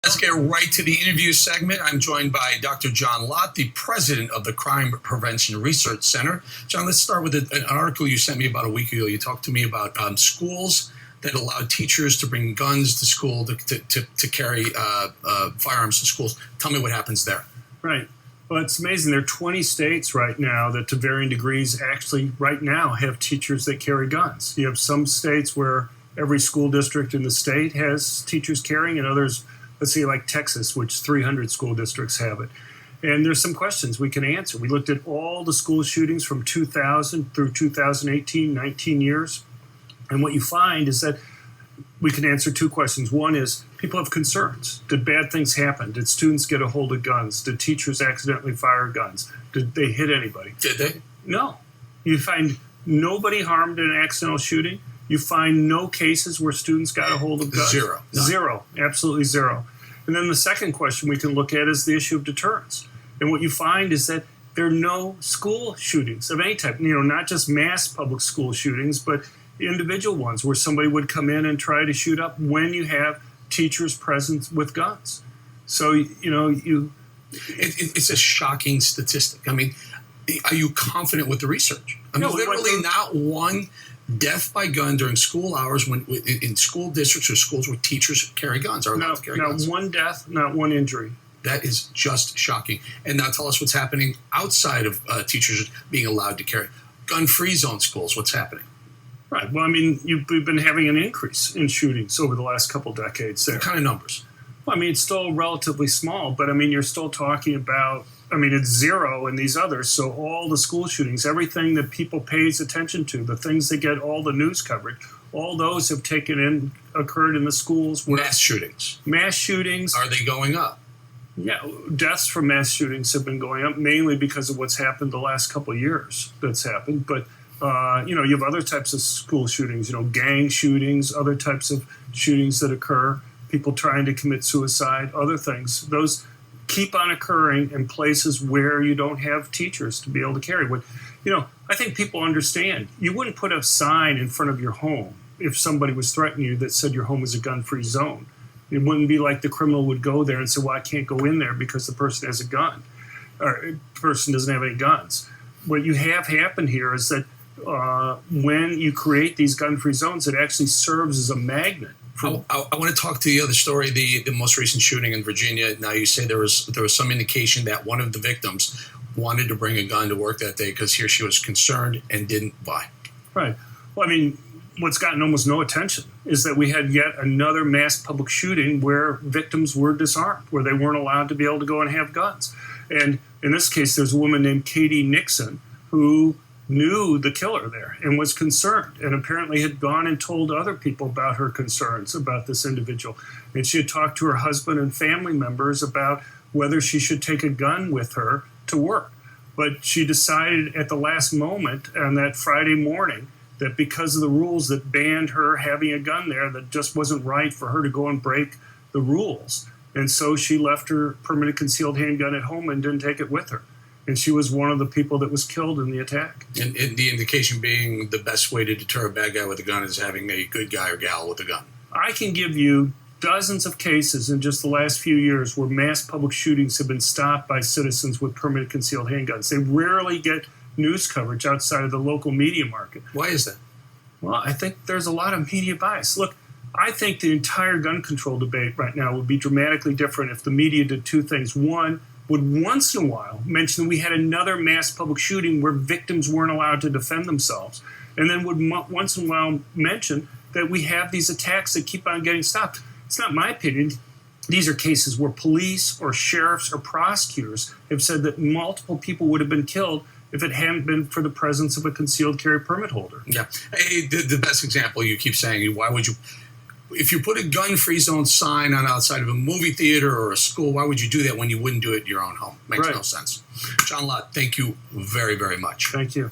Let's get right to the interview segment. I'm joined by Dr. John Lott, the president of the Crime Prevention Research Center. John, let's start with an article you sent me about a week ago. You talked to me about schools that allow teachers to bring guns to school to carry firearms to schools. Tell me what happens there. Right. Well, it's amazing. There are 20 states right now that to varying degrees actually right now have teachers that carry guns. You have some states where every school district in the state has teachers carrying, and others, let's say like Texas, which 300 school districts have it. And there's some questions we can answer. We looked at all the school shootings from 2000 through 2018, 19 years. And what you find is that we can answer two questions. One is people have concerns. Did bad things happen? Did students get a hold of guns? Did teachers accidentally fire guns? Did they hit anybody? Did they? No. You find nobody harmed in an accidental shooting. You find no cases where students got a hold of guns. Zero. None. Zero. Absolutely zero. And then the second question we can look at is the issue of deterrence. And what you find is that there are no school shootings of any type, not just mass public school shootings, but individual ones where somebody would come in and try to shoot up when you have teachers present with guns. So, It's a shocking statistic. I mean, are you confident with the research? I mean, No, literally not one death by gun during school hours when in school districts or schools where teachers carry guns are allowed to carry guns. Not one death, not one injury. That is just shocking. And now tell us what's happening outside of teachers being allowed to carry. Gun-free zone schools, what's happening? Right. Well, I mean, we've been having an increase in shootings over the last couple decades there. What kind of numbers? Well, I mean, it's still relatively small, but I mean, you're still talking about, it's zero in these others. So all the school shootings, everything that people pays attention to, the things that get all the news coverage, all those have occurred in the schools. Mass shootings. Mass shootings. Are they going up? Yeah, deaths from mass shootings have been going up mainly because of what's happened the last couple of years that's happened. But, you have other types of school shootings, gang shootings, other types of shootings that occur, people trying to commit suicide, other things. Those keep on occurring in places where you don't have teachers to be able to carry. I think people understand. You wouldn't put a sign in front of your home if somebody was threatening you that said your home is a gun-free zone. It wouldn't be like the criminal would go there and say, well, I can't go in there because the person has a gun or the person doesn't have any guns. What you have happened here is that when you create these gun-free zones, it actually serves as a magnet. I want to talk to the other story, the most recent shooting in Virginia. Now, you say there was some indication that one of the victims wanted to bring a gun to work that day because he or she was concerned and didn't buy. Right. Well, what's gotten almost no attention is that we had yet another mass public shooting where victims were disarmed, where they weren't allowed to be able to go and have guns. And in this case, there's a woman named Katie Nixon who knew the killer there and was concerned and apparently had gone and told other people about her concerns about this individual. And she had talked to her husband and family members about whether she should take a gun with her to work. But she decided at the last moment on that Friday morning that because of the rules that banned her having a gun there, that just wasn't right for her to go and break the rules. And so she left her permanent concealed handgun at home and didn't take it with her. And she was one of the people that was killed in the attack. And the indication being the best way to deter a bad guy with a gun is having a good guy or gal with a gun. I can give you dozens of cases in just the last few years where mass public shootings have been stopped by citizens with permanent concealed handguns. They rarely get news coverage outside of the local media market. Why is that? Well, I think there's a lot of media bias. Look, I think the entire gun control debate right now would be dramatically different if the media did two things. One, would once in a while mention that we had another mass public shooting where victims weren't allowed to defend themselves. And then would once in a while mention that we have these attacks that keep on getting stopped. It's not my opinion. These are cases where police or sheriffs or prosecutors have said that multiple people would have been killed if it hadn't been for the presence of a concealed carry permit holder. Yeah. Hey, the best example you keep saying, why would you, if you put a gun-free zone sign on outside of a movie theater or a school, why would you do that when you wouldn't do it in your own home? Makes no sense. John Lott, thank you very, very much. Thank you.